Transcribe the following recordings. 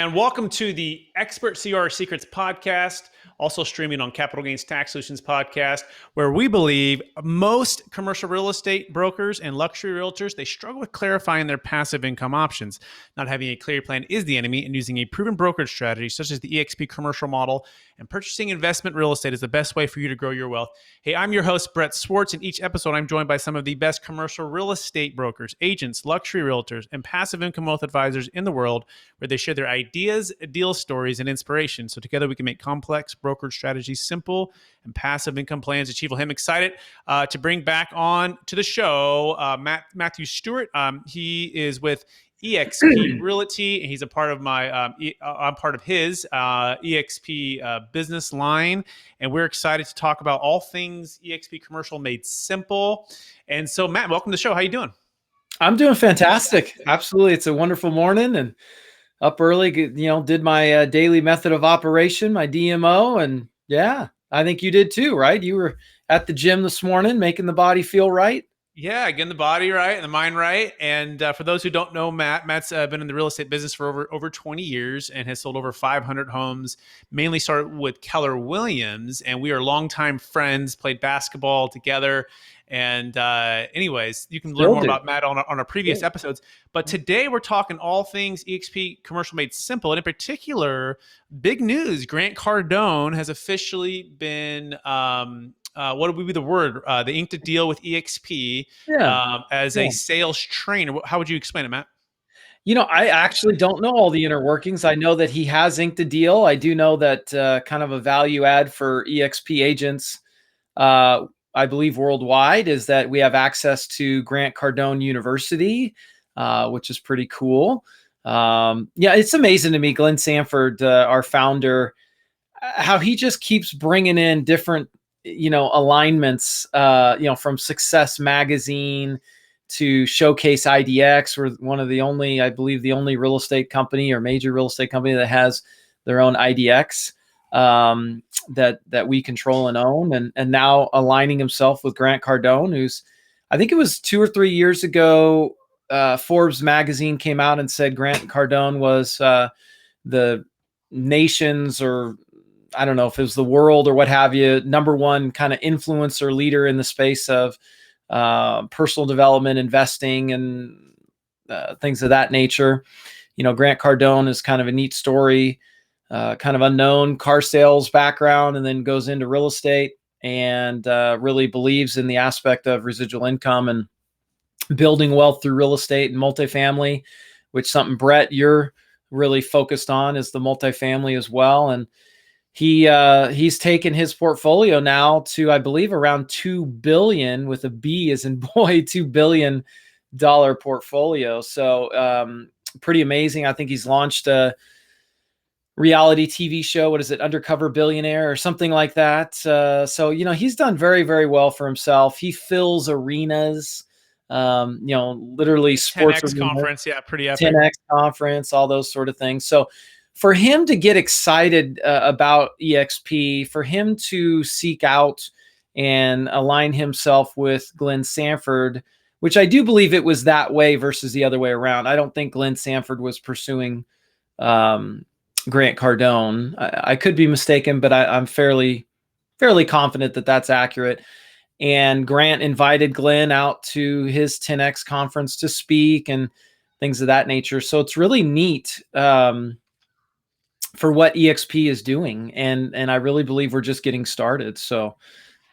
everyone. Welcome to the Expert CR Secrets podcast, also streaming on Capital Gains Tax Solutions podcast, where we believe most commercial real estate brokers and luxury realtors, they struggle with clarifying their passive income options. Not having a clear plan is the enemy, and using a proven brokerage strategy such as the eXp commercial model and purchasing investment real estate is the best way for you to grow your wealth. Hey, I'm your host, Brett Swarts. In each episode, I'm joined by some of the best commercial real estate brokers, agents, luxury realtors, and passive income wealth advisors in the world, where they share their ideas, deal stories, and inspiration. So together we can make complex brokerage strategies simple and passive income plans achievable. I'm excited to bring back on to the show Matthew Stewart. He is with eXp Realty, and he's a part of my I'm part of his eXp business line, and we're excited to talk about all things eXp commercial made simple. And so, Matt, welcome to the show. How you doing? I'm doing fantastic. Absolutely, it's a wonderful morning, and up early. Did my daily method of operation, my DMO, and yeah, I think you did too, right? You were at the gym this morning, making the body feel right. Yeah, getting the body right and the mind right. And for those who don't know Matt's been in the real estate business for over 20 years and has sold over 500 homes, mainly started with Keller Williams. And we are longtime friends, played basketball together. And anyways, you can learn more about Matt on our previous episodes. But today we're talking all things eXp commercial made simple. And in particular, big news, Grant Cardone has officially been what would be the word? They inked a deal with eXp as a sales trainer. How would you explain it, Matt? I actually don't know all the inner workings. I know that he has inked a deal. I do know that kind of a value add for eXp agents, I believe worldwide, is that we have access to Grant Cardone University, which is pretty cool. It's amazing to me, Glenn Sanford, our founder, how he just keeps bringing in different alignments, from Success Magazine to Showcase IDX. We're one of the only, I believe, the only real estate company or major real estate company that has their own IDX that we control and own. And now aligning himself with Grant Cardone, who's, I think it was 2 or 3 years ago, Forbes magazine came out and said Grant Cardone was the nation's, or I don't know if it was the world or what have you, number one kind of influencer leader in the space of personal development, investing, and things of that nature. Grant Cardone is kind of a neat story, kind of unknown car sales background, and then goes into real estate and really believes in the aspect of residual income and building wealth through real estate and multifamily, which something, Brett, you're really focused on, is the multifamily as well. And he's taken his portfolio now to, I believe, around $2 billion, with a B as in boy, $2 billion portfolio. So pretty amazing. I think he's launched a reality TV show. What is it? Undercover Billionaire or something like that. So he's done very, very well for himself. He fills arenas, literally sports 10X conference. Yeah, pretty epic. 10X conference, all those sort of things. So for him to get excited about eXp, for him to seek out and align himself with Glenn Sanford, which I do believe it was that way versus the other way around. I don't think Glenn Sanford was pursuing Grant Cardone. I could be mistaken, but I'm fairly confident that that's accurate. And Grant invited Glenn out to his 10X conference to speak and things of that nature. So it's really neat for what eXp is doing, and I really believe we're just getting started. So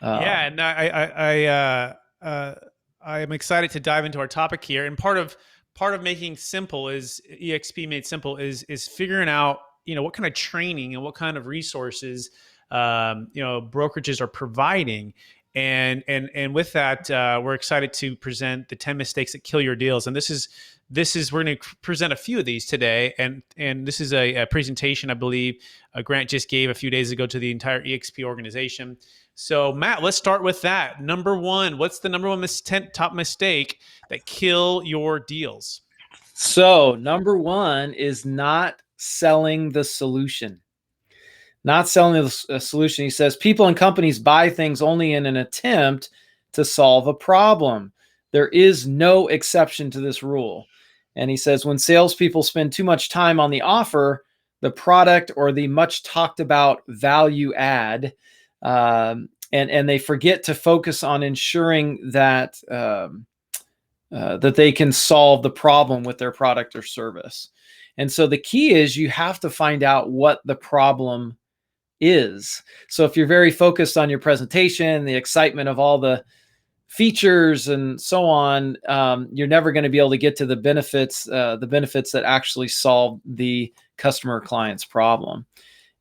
and I am excited to dive into our topic here. And part of making simple is eXp made simple is figuring out what kind of training and what kind of resources brokerages are providing. And with that, we're excited to present the 10 mistakes that kill your deals. And this is we're going to present a few of these today. And this is a presentation I believe Grant just gave a few days ago to the entire eXp organization. So Matt, let's start with that. Number one, what's the number one top mistake that kill your deals? So number one is not selling the solution. Not selling the solution. He says people and companies buy things only in an attempt to solve a problem. There is no exception to this rule. And he says when salespeople spend too much time on the offer, the product or the much talked about value add, and they forget to focus on ensuring that that they can solve the problem with their product or service. And so the key is you have to find out what the problem is. So if you're very focused on your presentation, the excitement of all the features and so on, you're never going to be able to get to the benefits that actually solve the customer client's problem.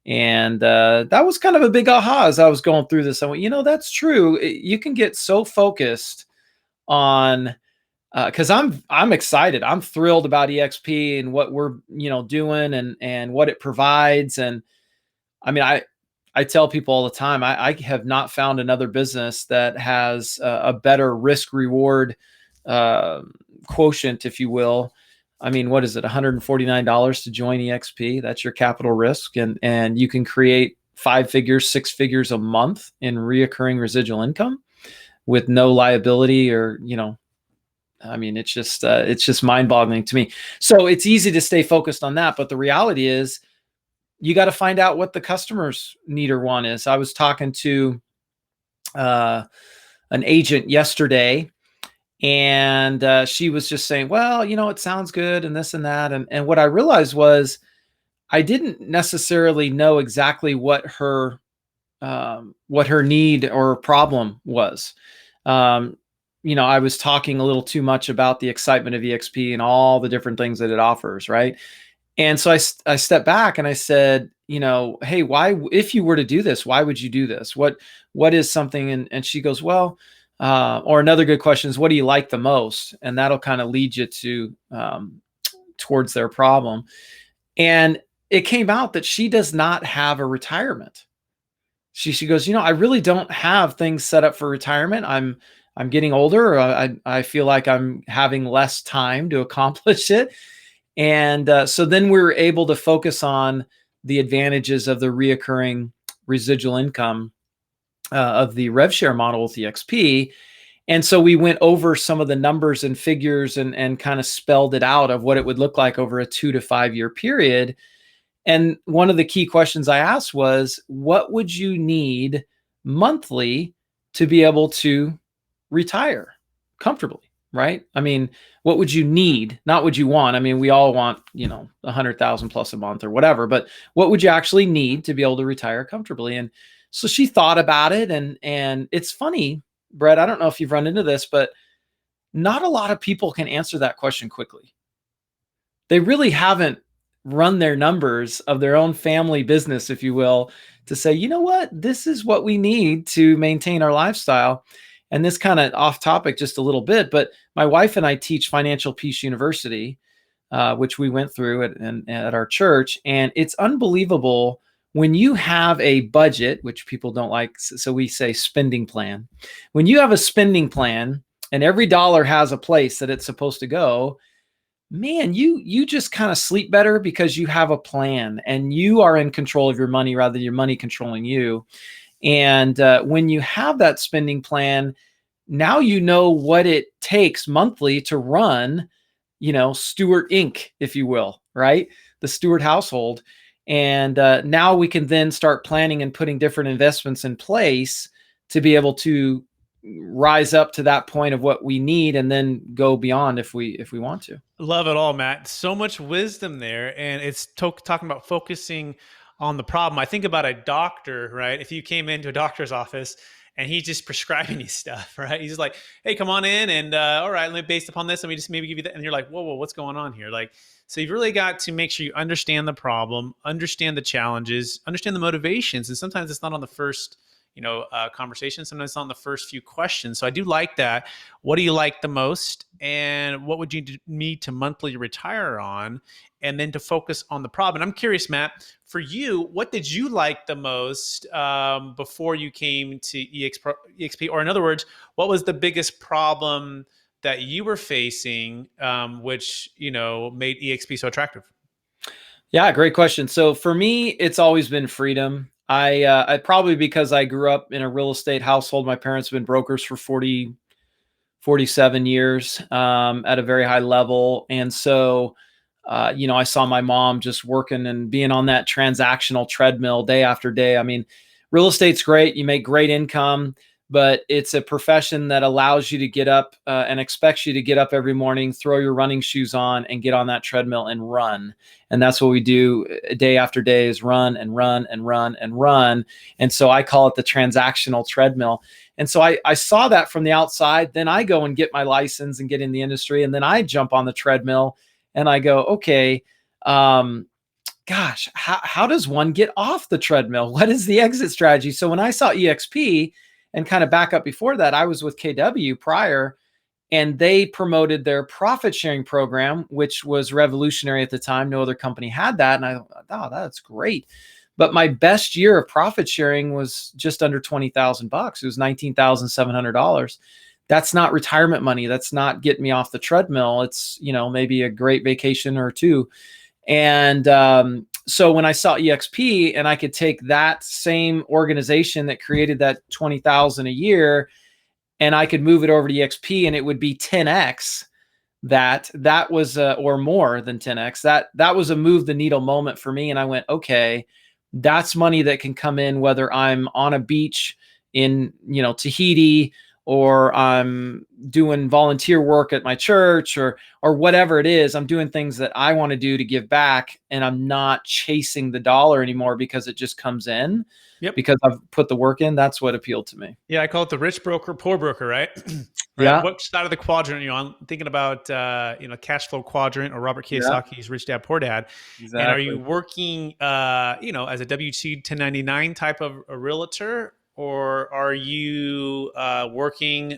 And that was kind of a big aha as I was going through this. I went, that's true. You can get so focused on, because I'm excited. I'm thrilled about eXp and what we're doing and what it provides. And I mean, I tell people all the time, I have not found another business that has a better risk reward quotient, if you will. I mean, what is it? $149 to join eXp. That's your capital risk, and you can create 5 figures, 6 figures a month in reoccurring residual income with no liability or I mean, it's just mind-boggling to me. So it's easy to stay focused on that, but the reality is you got to find out what the customer's need or want is. I was talking to an agent yesterday, and she was just saying, well, it sounds good and this and that. And what I realized was I didn't necessarily know exactly what her need or problem was. I was talking a little too much about the excitement of eXp and all the different things that it offers, right? And so I stepped back and I said, hey, why, if you were to do this, why would you do this? What is something? And she goes, well, or another good question is, what do you like the most? And that'll kind of lead you to towards their problem. And it came out that she does not have a retirement. She goes, I really don't have things set up for retirement. I'm getting older. I feel like I'm having less time to accomplish it. And so then we were able to focus on the advantages of the reoccurring residual income of the rev share model with eXp. And so we went over some of the numbers and figures and kind of spelled it out of what it would look like over a 2 to 5 year period. And one of the key questions I asked was, what would you need monthly to be able to retire comfortably? Right? I mean, what would you need? Not what you want. I mean, we all want, 100,000 plus a month or whatever, but what would you actually need to be able to retire comfortably? And so she thought about it, and it's funny, Brett, I don't know if you've run into this, but not a lot of people can answer that question quickly. They really haven't run their numbers of their own family business, if you will, to say, what, this is what we need to maintain our lifestyle. And this kind of off topic just a little bit, but my wife and I teach Financial Peace University, which we went through at our church. And it's unbelievable when you have a budget, which people don't like. So we say spending plan. When you have a spending plan and every dollar has a place that it's supposed to go, man, you just kind of sleep better because you have a plan and you are in control of your money rather than your money controlling you. And when you have that spending plan, now you know what it takes monthly to run, Stewart Inc., if you will, right? The Stewart household. And now we can then start planning and putting different investments in place to be able to rise up to that point of what we need and then go beyond if we want to. Love it all, Matt. So much wisdom there. And it's talking about focusing on the problem. I think about a doctor, right? If you came into a doctor's office and he's just prescribing you stuff, right? He's like, hey, come on in. And all right, based upon this, let me just maybe give you that. And you're like, whoa, what's going on here? So you've really got to make sure you understand the problem, understand the challenges, understand the motivations. And sometimes it's not on the first conversation. Sometimes it's on the first few questions. So I do like that. What do you like the most? And what would you need to monthly retire on? And then to focus on the problem. And I'm curious, Matt, for you, what did you like the most before you came to eXp? Or in other words, what was the biggest problem that you were facing, which, made eXp so attractive? Yeah, great question. So for me, it's always been freedom. I probably because I grew up in a real estate household. My parents have been brokers for 47 years at a very high level. And so I saw my mom just working and being on that transactional treadmill day after day. I mean, real estate's great. You make great income, but it's a profession that allows you to get up and expects you to get up every morning, throw your running shoes on, and get on that treadmill and run. And that's what we do day after day, is run and run and run and run. And so I call it the transactional treadmill. And so I saw that from the outside. Then I go and get my license and get in the industry. And then I jump on the treadmill and I go, okay, gosh, how does one get off the treadmill? What is the exit strategy? So when I saw eXp, and kind of back up before that, I was with KW prior, and they promoted their profit sharing program, which was revolutionary at the time. No other company had that. And I thought, oh, that's great. But my best year of profit sharing was just under $20,000. It was $19,700. That's not retirement money. That's not getting me off the treadmill. It's, maybe a great vacation or two. And so when I saw eXp and I could take that same organization that created that 20,000 a year, and I could move it over to eXp and it would be 10x that was, or more than 10x, that was a move the needle moment for me. And I went, okay, that's money that can come in, whether I'm on a beach in, Tahiti, or I'm doing volunteer work at my church, or whatever it is. I'm doing things that I want to do to give back, and I'm not chasing the dollar anymore because it just comes in. Yep. Because I've put the work in. That's what appealed to me. Yeah, I call it the rich broker, poor broker, right? Right. Yeah. What side of the quadrant are you on? I'm thinking about cash flow quadrant, or Robert Kiyosaki's Rich Dad Poor Dad. Exactly. And are you working as a W-2 1099 type of a realtor, or are you working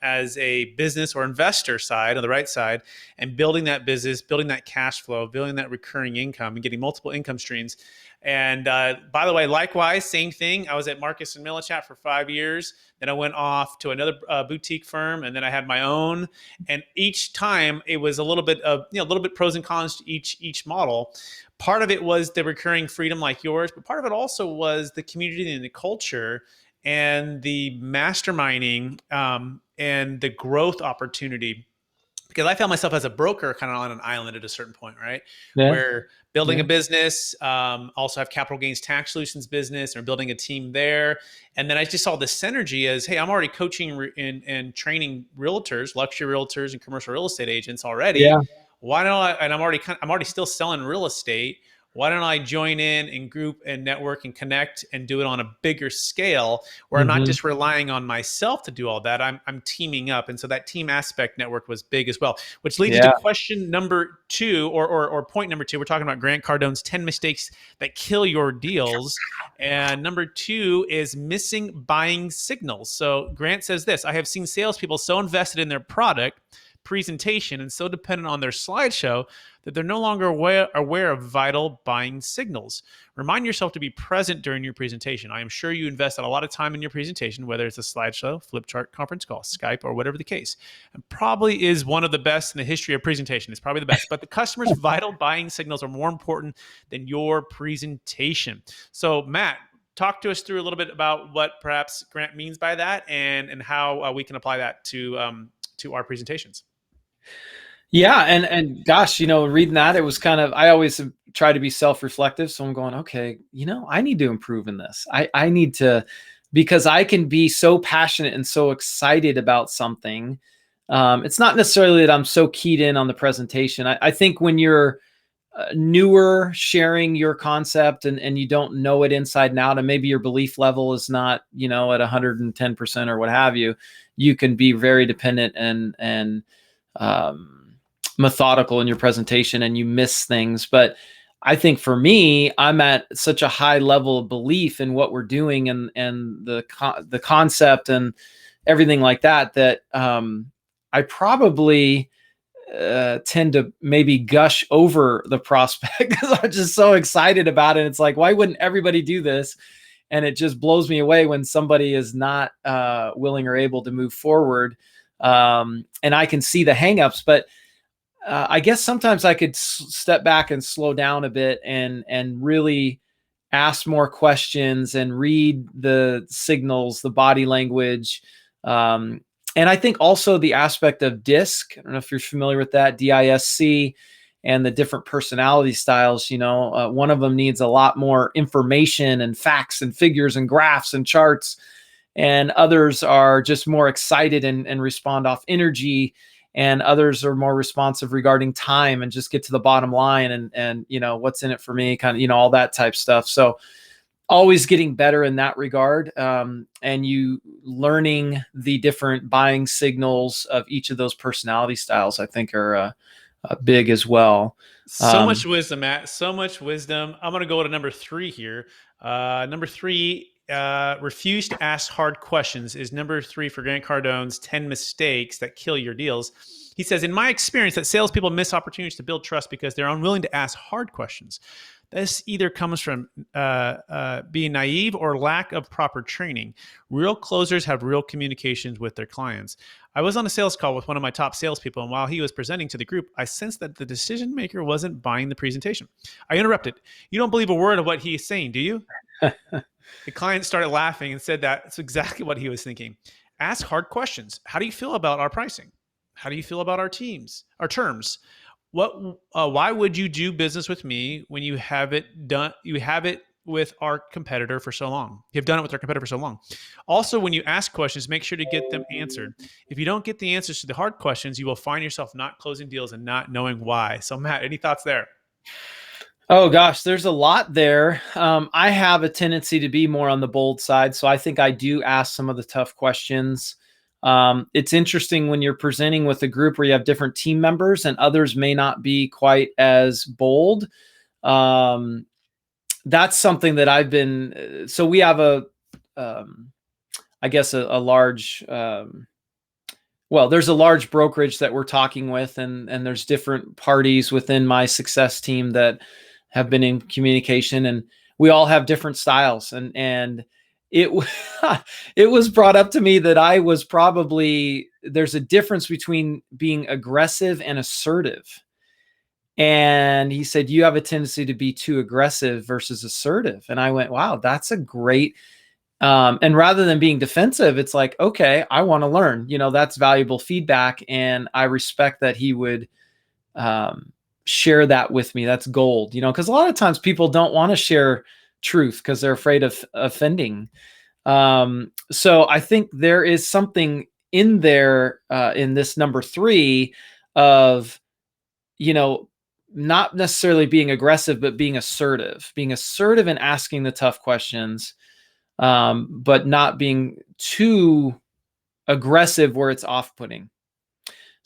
as a business or investor side, on the right side, and building that business, building that cash flow, building that recurring income, and getting multiple income streams? And by the way, likewise, same thing. I was at Marcus and Millichat for 5 years. Then I went off to another boutique firm, and then I had my own. And each time it was a little bit of, a little bit pros and cons to each model. Part of it was the recurring freedom like yours, but part of it also was the community and the culture and the masterminding and the growth opportunity. Because I found myself as a broker kind of on an island at a certain point, right? Yeah. Where building a business, also have capital gains tax solutions business, or building a team there. And then I just saw this synergy as, hey, I'm already coaching and training realtors, luxury realtors, and commercial real estate agents already. Yeah. Why don't I, and I'm already still selling real estate. Why don't I join in and group and network and connect and do it on a bigger scale, where I'm not just relying on myself to do all that. I'm teaming up. And so that team aspect network was big as well, which leads into question number 2, or point number 2. We're talking about Grant Cardone's 10 mistakes that kill your deals. And number 2 is missing buying signals. So Grant says this: I have seen salespeople so invested in their product presentation and so dependent on their slideshow that they're no longer aware of vital buying signals. Remind yourself to be present during your presentation. I am sure you invested a lot of time in your presentation, whether it's a slideshow, flip chart, conference call, Skype, or whatever the case. And probably is one of the best in the history of presentation. It's probably the best. But the customer's vital buying signals are more important than your presentation. So, Matt, talk to us through a little bit about what perhaps Grant means by that, and how we can apply that to our presentations. Yeah. And gosh, reading that, it was kind of, I always try to be self-reflective. So I'm going, okay, I need to improve in this. I need to, because I can be so passionate and so excited about something. It's not necessarily that I'm so keyed in on the presentation. I think when you're newer, sharing your concept, and you don't know it inside and out, and maybe your belief level is not, at 110% or what have you, you can be very dependent and methodical in your presentation, and you miss things. But I think for me, I'm at such a high level of belief in what we're doing, and the concept and everything like that, that I probably tend to maybe gush over the prospect because I'm just so excited about it. It's like, why wouldn't everybody do this? And it just blows me away when somebody is not willing or able to move forward. And I can see the hangups, but I guess sometimes I could step back and slow down a bit and really ask more questions and read the signals, the body language. And I think also the aspect of DISC, I don't know if you're familiar with that, DISC, and the different personality styles. One of them needs a lot more information and facts and figures and graphs and charts, and others are just more excited and respond off energy, and others are more responsive regarding time and just get to the bottom line and what's in it for me, kind of all that type stuff. So always getting better in that regard, and you learning the different buying signals of each of those personality styles, I think, are big as well. So much wisdom, Matt. So much wisdom. I'm going to go to number 3 here. Number 3, refuse to ask hard questions is number 3 for Grant Cardone's 10 mistakes that kill your deals. He says, in my experience, that salespeople miss opportunities to build trust because they're unwilling to ask hard questions. This either comes from being naive or lack of proper training. Real closers have real communications with their clients. I was on a sales call with one of my top salespeople, and while he was presenting to the group, I sensed that the decision maker wasn't buying the presentation. I interrupted. You don't believe a word of what he is saying, do you? The client started laughing and said that's exactly what he was thinking. Ask hard questions. How do you feel about our pricing? How do you feel about our terms? Why would you do business with me when you have it done? You have it with our competitor for so long. You've done it with our competitor for so long. Also, when you ask questions, make sure to get them answered. If you don't get the answers to the hard questions, you will find yourself not closing deals and not knowing why. So, Matt, any thoughts there? Oh gosh, there's a lot there. I have a tendency to be more on the bold side, so I think I do ask some of the tough questions. It's interesting when you're presenting with a group where you have different team members and others may not be quite as bold. That's something that I've been. So we have I guess a large. Well, there's a large brokerage that we're talking with, and there's different parties within my success team that have been in communication, and we all have different styles. And it it was brought up to me that I was probably, there's a difference between being aggressive and assertive. And he said, you have a tendency to be too aggressive versus assertive. And I went, wow, that's a great. And rather than being defensive, it's like, okay, I want to learn, that's valuable feedback. And I respect that he would share that with me. That's gold, because a lot of times people don't want to share truth because they're afraid of offending. So I think there is something in there in this number 3 of, not necessarily being aggressive, but being assertive and asking the tough questions, but not being too aggressive where it's off-putting.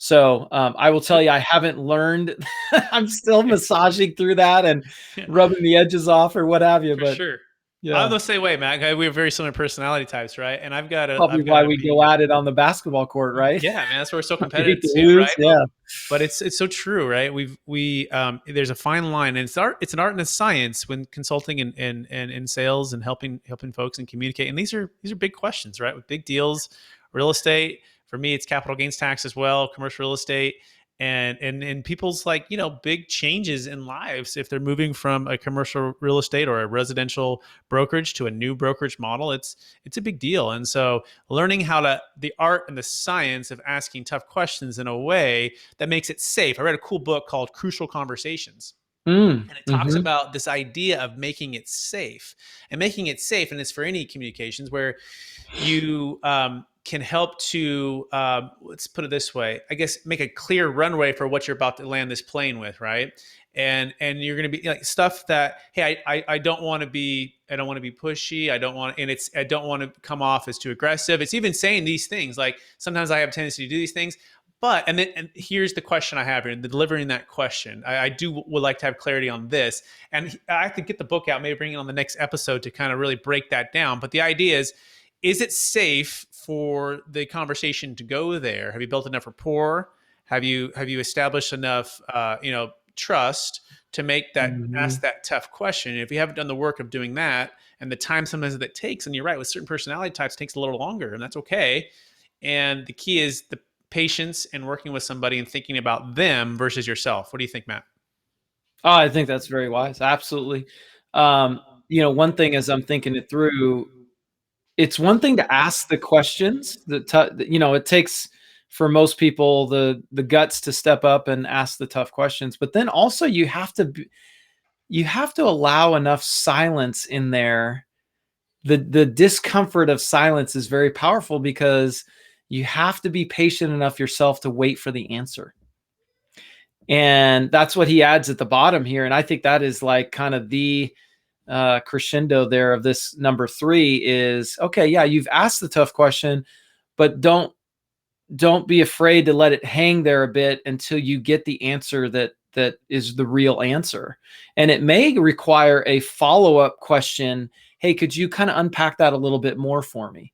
So I will tell you, I haven't learned. I'm still massaging through that and rubbing the edges off or what have you. For but sure. yeah, I'm the same way, Matt. We have very similar personality types, right? And probably why we go at it on the basketball court, right? Yeah, man, that's why we're so I competitive hate to too, lose, right? yeah. But it's so true, right? There's a fine line, and it's an art and a science when consulting and in sales and helping folks and communicate. And these are big questions, right? With big deals, real estate. For me, it's capital gains tax as well, commercial real estate, and people's big changes in lives if they're moving from a commercial real estate or a residential brokerage to a new brokerage model. It's a big deal. And so learning the art and the science of asking tough questions in a way that makes it safe. I read a cool book called Crucial Conversations. And it talks about this idea of making it safe, and it's for any communications where you can help to, let's put it this way, I guess, make a clear runway for what you're about to land this plane with, right? And you're going to be like stuff that, hey, I don't want to be pushy. I don't want to come off as too aggressive. It's even saying these things like, sometimes I have a tendency to do these things. But and here's the question I have here, and delivering that question, I would like to have clarity on this, and I have to get the book out, maybe bring it on the next episode to kind of really break that down. But the idea is it safe for the conversation to go there? Have you built enough rapport? Have you established enough trust to make that ask that tough question? And if you haven't done the work of doing that, and the time sometimes that takes, and you're right, with certain personality types, it takes a little longer, and that's okay. And the key is the patience and working with somebody and thinking about them versus yourself. What do you think, Matt? Oh, I think that's very wise. Absolutely. One thing as I'm thinking it through, it's one thing to ask the questions it takes for most people the guts to step up and ask the tough questions. But then also you have to allow enough silence in there. The discomfort of silence is very powerful because you have to be patient enough yourself to wait for the answer. And that's what he adds at the bottom here. And I think that is like kind of the crescendo there of this number 3 is, okay, yeah, you've asked the tough question, but don't be afraid to let it hang there a bit until you get the answer that is the real answer. And it may require a follow-up question. Hey, could you kind of unpack that a little bit more for me?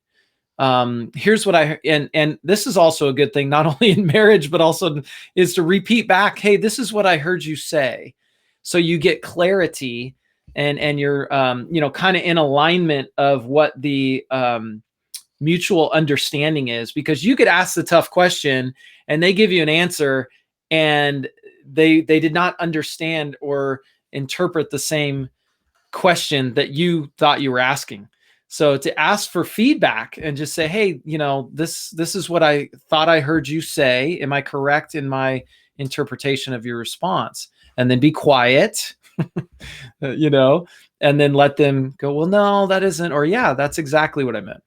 Here's what and this is also a good thing, not only in marriage, but also is to repeat back, hey, this is what I heard you say. So you get clarity and you're, kind of in alignment of what the, mutual understanding is, because you could ask the tough question and they give you an answer and they did not understand or interpret the same question that you thought you were asking. So to ask for feedback and just say, hey, this is what I thought I heard you say. Am I correct in my interpretation of your response? And then be quiet, and then let them go, well, no, that isn't, or yeah, that's exactly what I meant.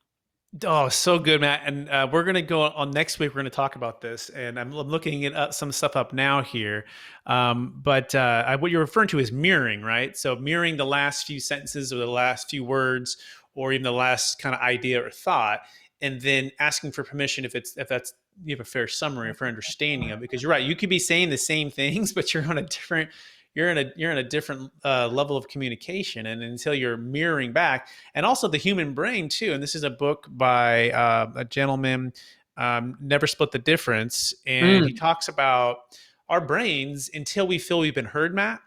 Oh, so good, Matt. And we're going to go on next week. We're going to talk about this. And I'm looking at some stuff up now here. But what you're referring to is mirroring, right? So mirroring the last few sentences or the last few words or even the last kind of idea or thought, and then asking for permission if that's you have a fair summary or fair understanding of it. Because you're right, you could be saying the same things, but you're in a different level of communication, and until you're mirroring back. And also the human brain too, and this is a book by a gentleman, Never Split the Difference, and he talks about our brains until we feel we've been heard, Matt,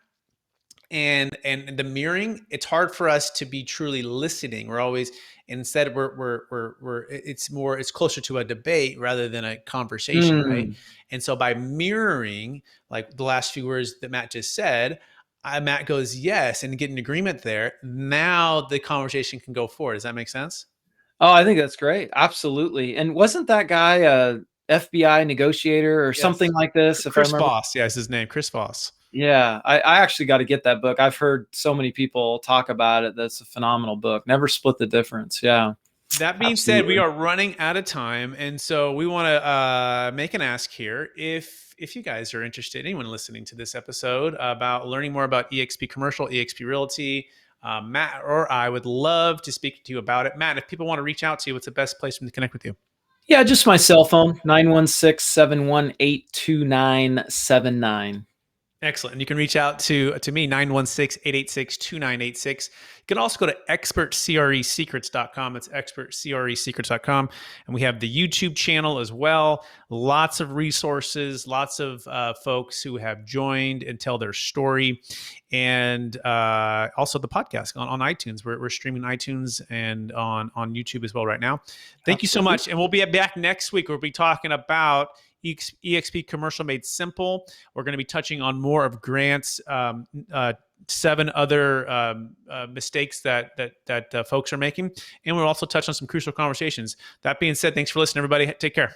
and the mirroring, it's hard for us to be truly listening. We're always, instead it's closer to a debate rather than a conversation, right? And so by mirroring, like the last few words that Matt just said, Matt goes yes, and get an agreement there. Now the conversation can go forward. Does that make sense? Oh, I think that's great. Absolutely. And wasn't that guy a FBI negotiator or something Yes. like this, if I Chris remember? Voss, yeah, is his name, Chris Voss. Yeah, I actually got to get that book. I've heard so many people talk about it. That's a phenomenal book. Never Split the Difference. Yeah, That being said, we absolutely. are running out of time, and so we want to make an ask here. If you guys are interested, anyone listening to this episode, about learning more about eXp Commercial, eXp Realty, Matt or I would love to speak to you about it. Matt, if people want to reach out to you, what's the best place for them to connect with you? Yeah, just my cell phone, 916-718-2979. Excellent. And you can reach out to me, 916-886-2986. You can also go to expertcresecrets.com. That's expertcresecrets.com. And we have the YouTube channel as well. Lots of resources, lots of folks who have joined and tell their story. And also the podcast on iTunes. We're streaming iTunes and on YouTube as well right now. Thank you so much. And we'll be back next week. We'll be talking about eXp Commercial Made Simple. We're going to be touching on more of Grant's 7 other mistakes that folks are making, and we'll also touch on some crucial conversations. That being said, thanks for listening, everybody. Take care.